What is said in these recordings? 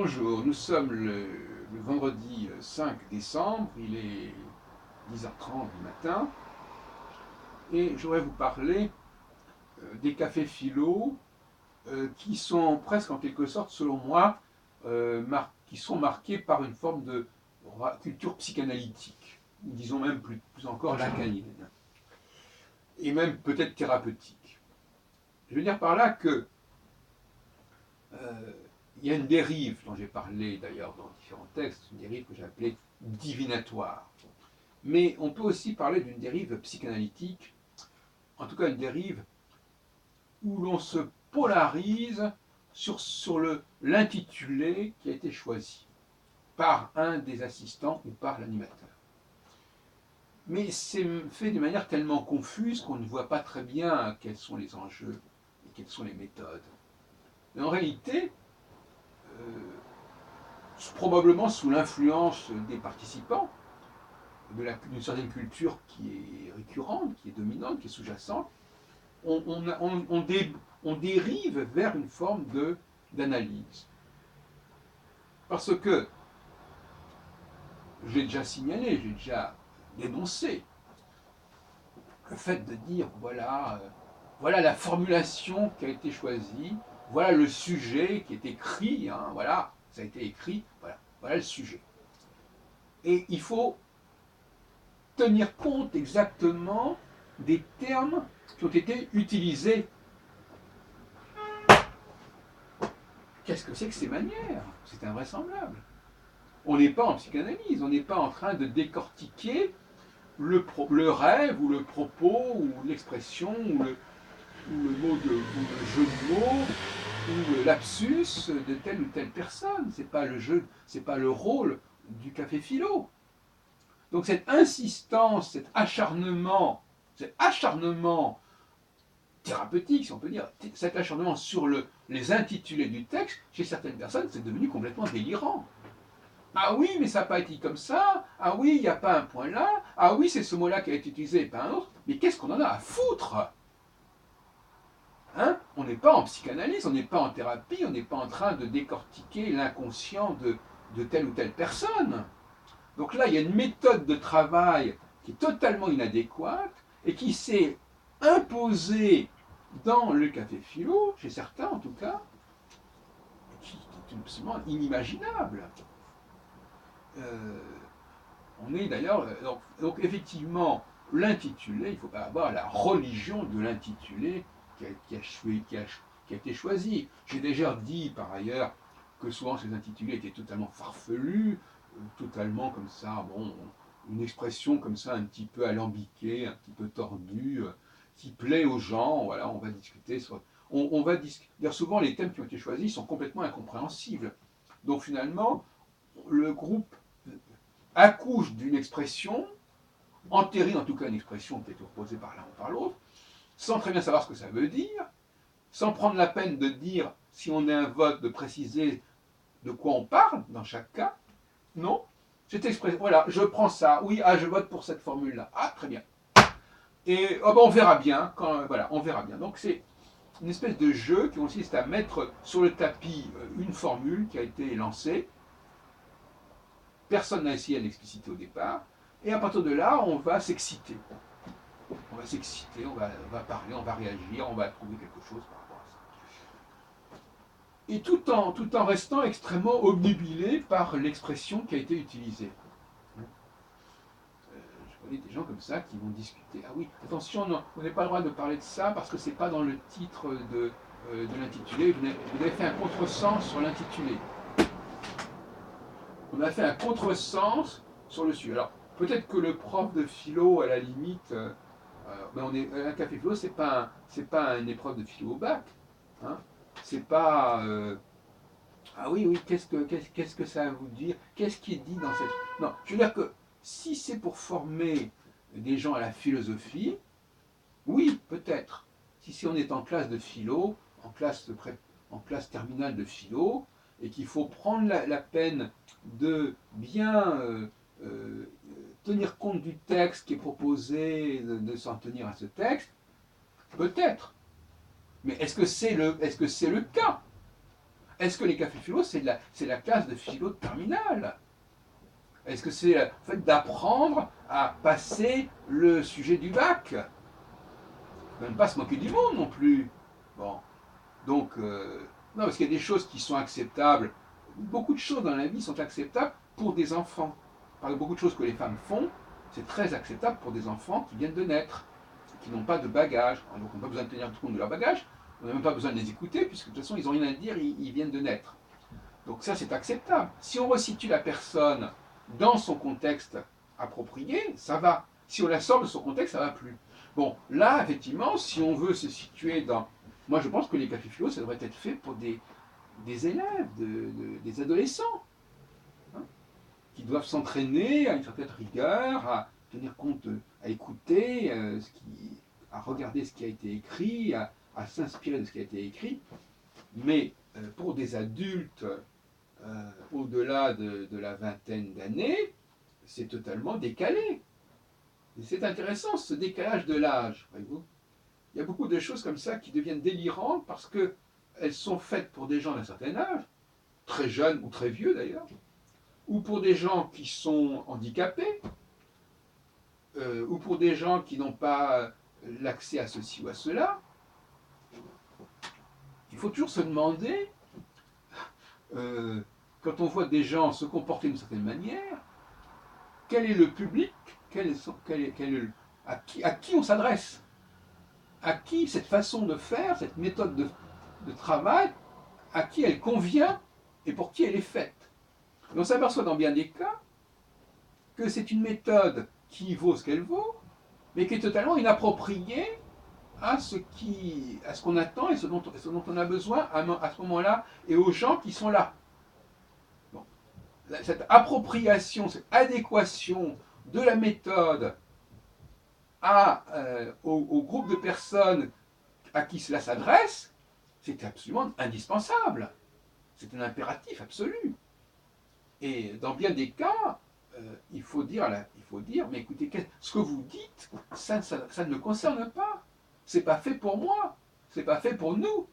Bonjour, nous sommes le vendredi 5 décembre, il est 10h30 du matin, et je voudrais vous parler des cafés philo qui sont presque en quelque sorte, selon moi, qui sont marqués par une forme de culture psychanalytique, ou disons même plus encore lacanienne, et même peut-être thérapeutique. Je veux dire par là que il y a une dérive dont j'ai parlé d'ailleurs dans différents textes, une dérive que j'ai appelée divinatoire. Mais on peut aussi parler d'une dérive psychanalytique, en tout cas une dérive où l'on se polarise sur l'intitulé qui a été choisi par un des assistants ou par l'animateur. Mais c'est fait de manière tellement confuse qu'on ne voit pas très bien quels sont les enjeux et quelles sont les méthodes. Mais en réalité, probablement sous l'influence des participants, d'une certaine culture qui est récurrente, qui est dominante, qui est sous-jacente, on dérive vers une forme d'analyse. Parce que, j'ai déjà signalé, j'ai déjà dénoncé le fait de dire, voilà la formulation qui a été choisie, voilà le sujet qui est écrit, hein, voilà, ça a été écrit, voilà le sujet. Et il faut tenir compte exactement des termes qui ont été utilisés. Qu'est-ce que c'est que ces manières? C'est invraisemblable. On n'est pas en psychanalyse, on n'est pas en train de décortiquer le rêve ou le propos ou l'expression ou le jeu de mots ou le lapsus de telle ou telle personne. C'est pas le jeu, c'est pas le rôle du café philo. Donc cette insistance, cet acharnement thérapeutique, si on peut dire, cet acharnement sur les intitulés du texte, chez certaines personnes, c'est devenu complètement délirant. Ah oui, mais ça n'a pas été comme ça. Ah oui, il n'y a pas un point là. Ah oui, c'est ce mot-là qui a été utilisé et pas un autre. Mais qu'est-ce qu'on en a à foutre? Hein? On n'est pas en psychanalyse, on n'est pas en thérapie, on n'est pas en train de décortiquer l'inconscient de telle ou telle personne. Donc là, il y a une méthode de travail qui est totalement inadéquate et qui s'est imposée dans le café philo, chez certains en tout cas, qui est absolument inimaginable. Euh, on est d'ailleurs. Donc effectivement, l'intitulé, il ne faut pas avoir la religion de l'intitulé qui a été choisi. J'ai déjà dit par ailleurs que souvent ces intitulés étaient totalement farfelus, totalement comme ça, bon, une expression comme ça un petit peu alambiquée, un petit peu tordue, qui plaît aux gens. Voilà, on va discuter. On va dire souvent les thèmes qui ont été choisis sont complètement incompréhensibles. Donc finalement, le groupe accouche d'une expression, entérine en tout cas une expression qui a été proposée par l'un ou par l'autre, sans très bien savoir ce que ça veut dire, sans prendre la peine de dire, si on est un vote, de préciser de quoi on parle dans chaque cas. Non, cette expression, voilà, je prends ça, oui, ah, je vote pour cette formule-là. Ah, très bien. Et oh ben, on verra bien, voilà, on verra bien. Donc c'est une espèce de jeu qui consiste à mettre sur le tapis une formule qui a été lancée. Personne n'a essayé de l'expliciter au départ. Et à partir de là, on va s'exciter. On va s'exciter, on va parler, on va réagir, on va trouver quelque chose par rapport à ça. Et tout en restant extrêmement obnubilé par l'expression qui a été utilisée. Je connais des gens comme ça qui vont discuter. Ah oui, attention, on n'a pas le droit de parler de ça parce que c'est pas dans le titre de l'intitulé. Vous avez fait un contresens sur l'intitulé. On a fait un contresens sur le sujet. Alors, peut-être que le prof de philo, à la limite, mais un café philo, c'est pas une épreuve de philo au bac. Hein. C'est pas. Ah oui, oui, qu'est-ce que ça va vous dire? Qu'est-ce qui est dit dans cette. Non, je veux dire que si c'est pour former des gens à la philosophie, oui, peut-être. Si on est en classe de philo, en classe terminale de philo, et qu'il faut prendre la peine de bien tenir compte du texte qui est proposé, de s'en tenir à ce texte, peut-être. Mais est-ce que c'est le cas? Est-ce que les cafés philo, c'est la classe de philo de terminale? Est-ce que c'est le fait d'apprendre à passer le sujet du bac? Faut même pas se moquer du monde non plus. Bon, donc, non, parce qu'il y a des choses qui sont acceptables. Beaucoup de choses dans la vie sont acceptables pour des enfants. Par exemple, beaucoup de choses que les femmes font, c'est très acceptable pour des enfants qui viennent de naître, qui n'ont pas de bagage. Donc on n'a pas besoin de tenir compte de leur bagage, on n'a même pas besoin de les écouter, puisque de toute façon, ils n'ont rien à dire, ils viennent de naître. Donc ça, c'est acceptable. Si on resitue la personne dans son contexte approprié, ça va. Si on la sort de son contexte, ça ne va plus. Bon, là, effectivement, si on veut se situer dans... Moi, je pense que les cafés philo, ça devrait être fait pour des élèves, des adolescents, hein, qui doivent s'entraîner à une certaine rigueur, à tenir compte, à écouter, à regarder ce qui a été écrit, à s'inspirer de ce qui a été écrit. Mais pour des adultes au-delà de la vingtaine d'années, c'est totalement décalé. Et c'est intéressant, ce décalage de l'âge, voyez-vous. Il y a beaucoup de choses comme ça qui deviennent délirantes parce qu'elles sont faites pour des gens d'un certain âge, très jeunes ou très vieux d'ailleurs, ou pour des gens qui sont handicapés, ou pour des gens qui n'ont pas l'accès à ceci ou à cela. Il faut toujours se demander, quand on voit des gens se comporter d'une certaine manière, quel est le public, à qui on s'adresse, à qui cette façon de faire, cette méthode de travail, à qui elle convient et pour qui elle est faite. Et on s'aperçoit dans bien des cas que c'est une méthode qui vaut ce qu'elle vaut, mais qui est totalement inappropriée à ce qu'on attend et ce dont on a besoin à ce moment-là et aux gens qui sont là. Bon. Cette appropriation, cette adéquation de la méthode au groupe de personnes à qui cela s'adresse, c'est absolument indispensable. C'est un impératif absolu. Et dans bien des cas, il faut dire, mais écoutez, ce que vous dites, ça ne me concerne pas. C'est pas fait pour moi. C'est pas fait pour nous.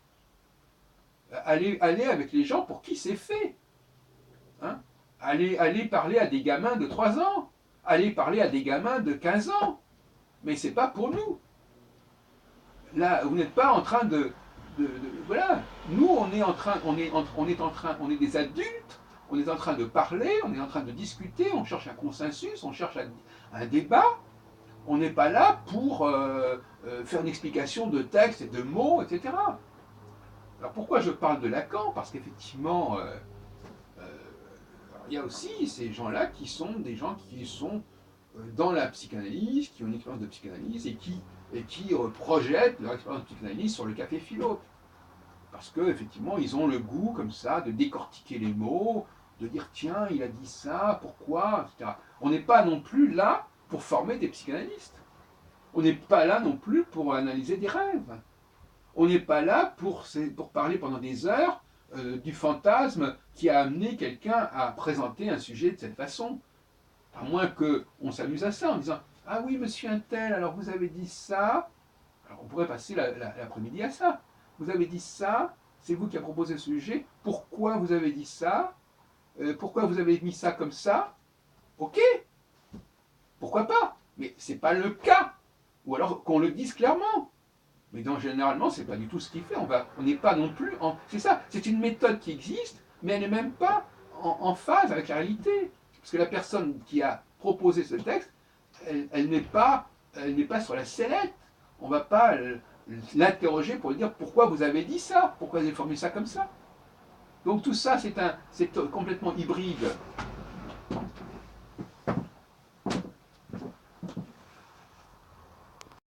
Allez avec les gens pour qui c'est fait. Hein? Allez parler à des gamins de 3 ans. Allez parler à des gamins de 15 ans. Mais c'est pas pour nous. Là, vous n'êtes pas en train voilà. Nous, on est des adultes, on est en train de parler, on est en train de discuter, on cherche un consensus, on cherche un débat. On n'est pas là pour faire une explication de texte et de mots, etc. Alors pourquoi je parle de Lacan? Parce qu'effectivement, il y a aussi ces gens-là qui sont des gens qui sont dans la psychanalyse, qui ont une expérience de psychanalyse et qui projettent leur expérience de psychanalyse sur le café philo. Parce qu'effectivement, ils ont le goût comme ça de décortiquer les mots, de dire tiens, il a dit ça, pourquoi, etc. On n'est pas non plus là pour former des psychanalystes. On n'est pas là non plus pour analyser des rêves. On n'est pas là pour parler pendant des heures du fantasme qui a amené quelqu'un à présenter un sujet de cette façon. À moins qu'on s'amuse à ça en disant ah oui, monsieur un tel, alors vous avez dit ça. Alors on pourrait passer l'après-midi à ça. Vous avez dit ça, c'est vous qui avez proposé ce sujet. Pourquoi vous avez dit ça? Pourquoi vous avez mis ça comme ça? Ok, pourquoi pas? Mais c'est pas le cas. Ou alors qu'on le dise clairement. Mais donc, généralement, c'est pas du tout ce qu'il fait. On n'est pas non plus c'est ça, c'est une méthode qui existe, mais elle n'est même pas en phase avec la réalité. Parce que la personne qui a proposé ce texte, elle n'est pas sur la sellette. On ne va pas l'interroger pour lui dire pourquoi vous avez dit ça, pourquoi vous avez formulé ça comme ça. Donc tout ça, c'est complètement hybride.